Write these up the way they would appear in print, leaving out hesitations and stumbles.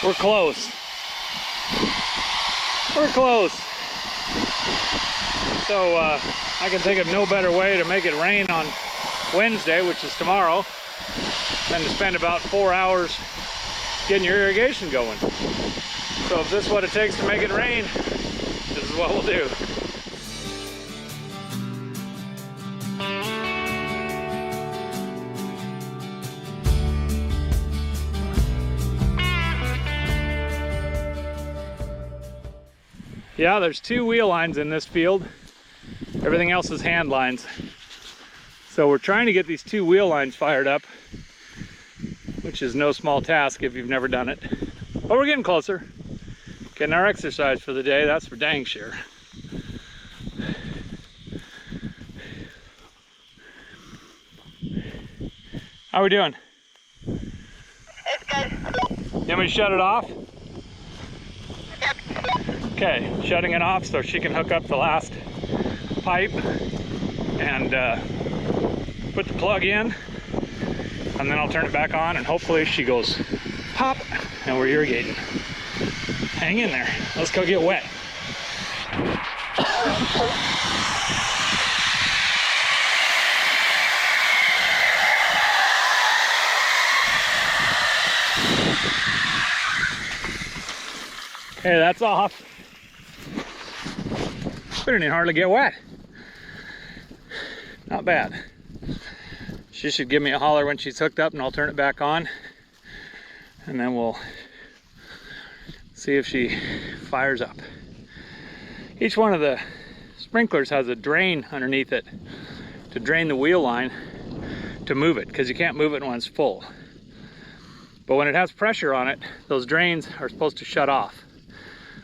We're close. We're close. So I can think of no better way to make it rain on Wednesday, which is tomorrow, than to spend about 4 hours getting your irrigation going. So if this is what it takes to make it rain, this is what we'll do. Yeah, there's 2 wheel lines in this field. Everything else is hand lines. So we're trying to get these 2 wheel lines fired up, which is no small task if you've never done it. But we're getting closer. Getting our exercise for the day, that's for dang sure. How we doing? It's good. You want me to shut it off? Yep. Okay, shutting it off so she can hook up the last pipe and put the plug in, and then I'll turn it back on and hopefully she goes pop and we're irrigating. Hang in there, let's go get wet. Okay, that's off. We didn't even hardly get wet. Not bad. She should give me a holler when she's hooked up and I'll turn it back on. And then we'll see if she fires up. Each one of the sprinklers has a drain underneath it to drain the wheel line to move it, because you can't move it when it's full. But when it has pressure on it, those drains are supposed to shut off.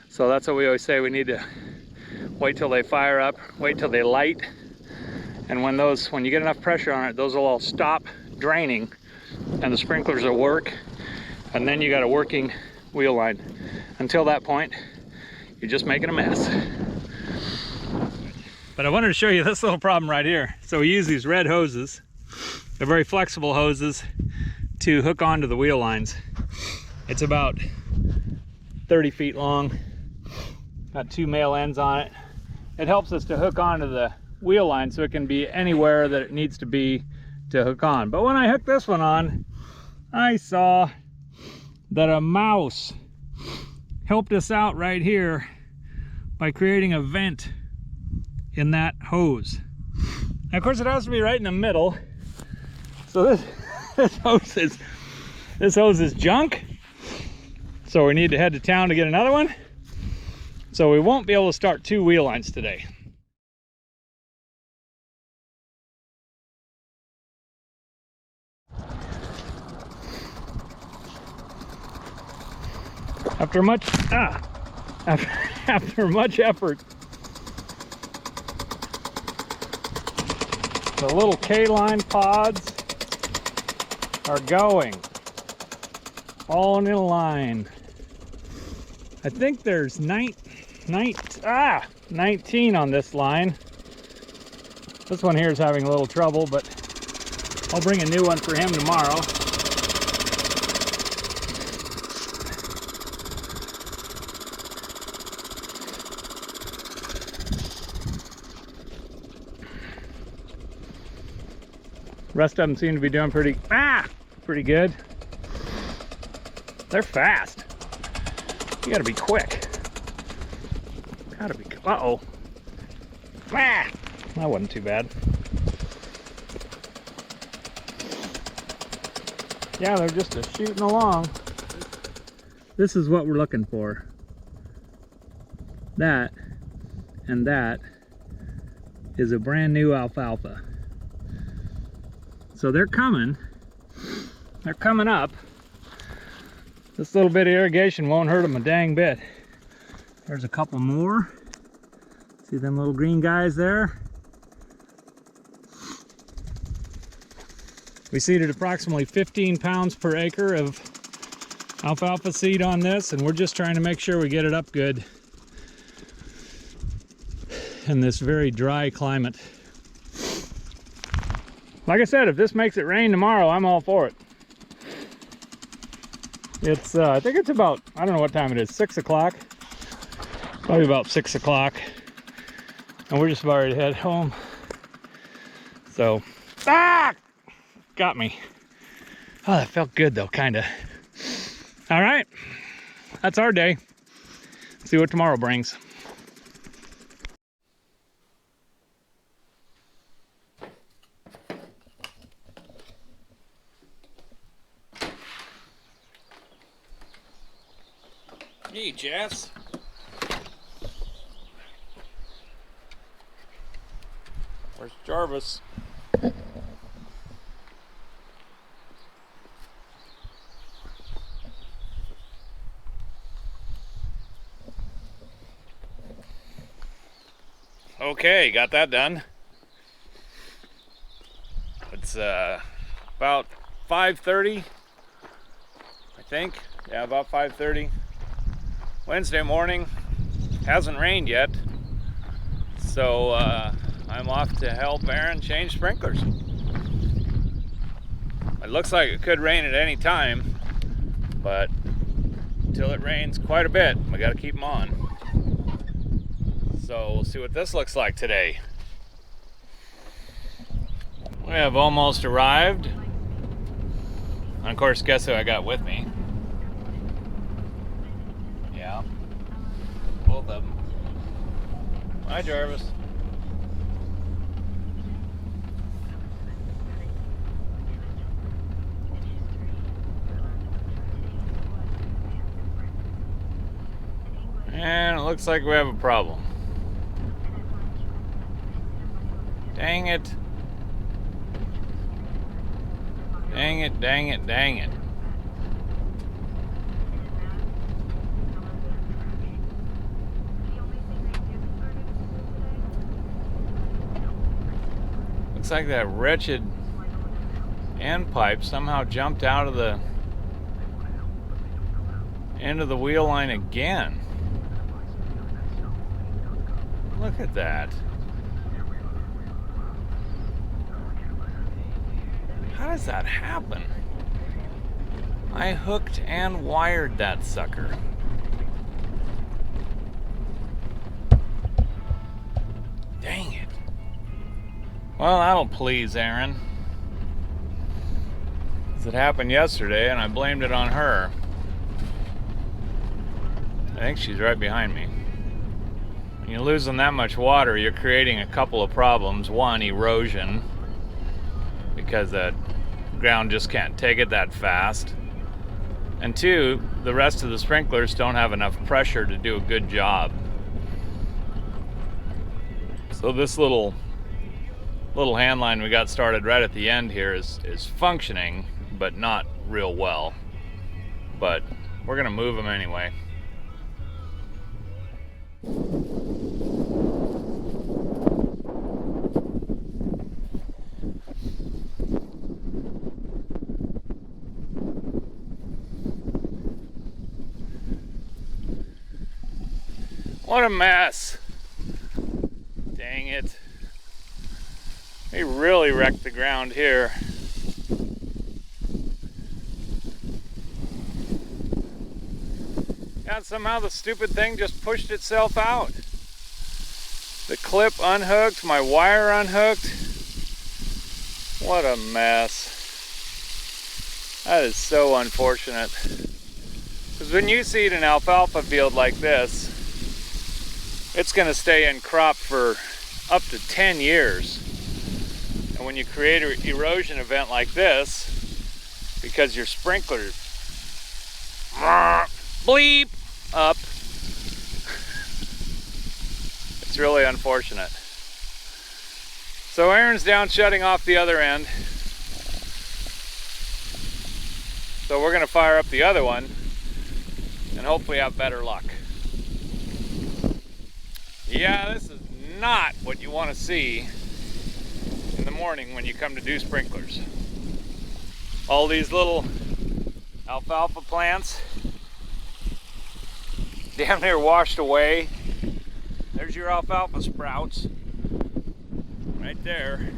So that's what we always say, we need to wait till they fire up, wait till they light. And when you get enough pressure on it, those will all stop draining and the sprinklers will work. And then you got a working wheel line. Until that point, you're just making a mess. But I wanted to show you this little problem right here. So we use these red hoses. They're very flexible hoses to hook onto the wheel lines. It's about 30 feet long. Got 2 male ends on it. It helps us to hook onto the wheel line so it can be anywhere that it needs to be to hook on. But when I hooked this one on, I saw that a mouse helped us out right here by creating a vent in that hose. Now, of course, it has to be right in the middle. So this hose is junk. So we need to head to town to get another one. So we won't be able to start 2 wheel lines today. After much effort, the little K-line pods are going, falling in a line. I think there's 19 on this line. This one here is having a little trouble, but I'll bring a new one for him tomorrow. Rest of them seem to be doing pretty good. They're fast. You gotta be quick. Uh-oh. That wasn't too bad. Yeah, they're just shooting along. This is what we're looking for. That and that is a brand new alfalfa. So they're coming up. This little bit of irrigation won't hurt them a dang bit. There's a couple more. See them little green guys there? We seeded approximately 15 pounds per acre of alfalfa seed on this, and we're just trying to make sure we get it up good in this very dry climate. Like I said, if this makes it rain tomorrow, I'm all for it. It's, I think it's about, I don't know what time it is, 6 o'clock. Probably about 6 o'clock. And we're just about ready to head home. So, got me. Oh, that felt good though, kinda. All right, that's our day. See what tomorrow brings. Hey, Jess. Where's Jarvis? Okay, got that done. It's about 5:30, I think. Yeah, about 5:30. Wednesday morning. Hasn't rained yet. So I'm off to help Aaron change sprinklers. It looks like it could rain at any time, but until it rains quite a bit, we gotta keep them on. So we'll see what this looks like today. We have almost arrived. And of course, guess who I got with me? Yeah, both of them. Hi, Jarvis. And it looks like we have a problem. Dang it. Dang it, dang it, dang it. Looks like that wretched end pipe somehow jumped out of the end of the wheel line again. Look at that. How does that happen? I hooked and wired that sucker. Dang it. Well, that'll please Aaron. 'Cause it happened yesterday and I blamed it on her. I think she's right behind me. When you're losing that much water, you're creating a couple of problems. One, erosion, because the ground just can't take it that fast. And two, the rest of the sprinklers don't have enough pressure to do a good job. So this little hand line we got started right at the end here is functioning, but not real well. But we're gonna move them anyway. What a mess. Dang it. He really wrecked the ground here. And somehow the stupid thing just pushed itself out. The clip unhooked, my wire unhooked. What a mess. That is so unfortunate. Because when you seed an alfalfa field like this, it's going to stay in crop for up to 10 years. And when you create an erosion event like this, because your sprinkler bleep up, it's really unfortunate. So Aaron's down shutting off the other end. So we're going to fire up the other one and hopefully have better luck. Yeah, this is not what you want to see in the morning when you come to do sprinklers. All these little alfalfa plants damn near washed away. There's your alfalfa sprouts right there.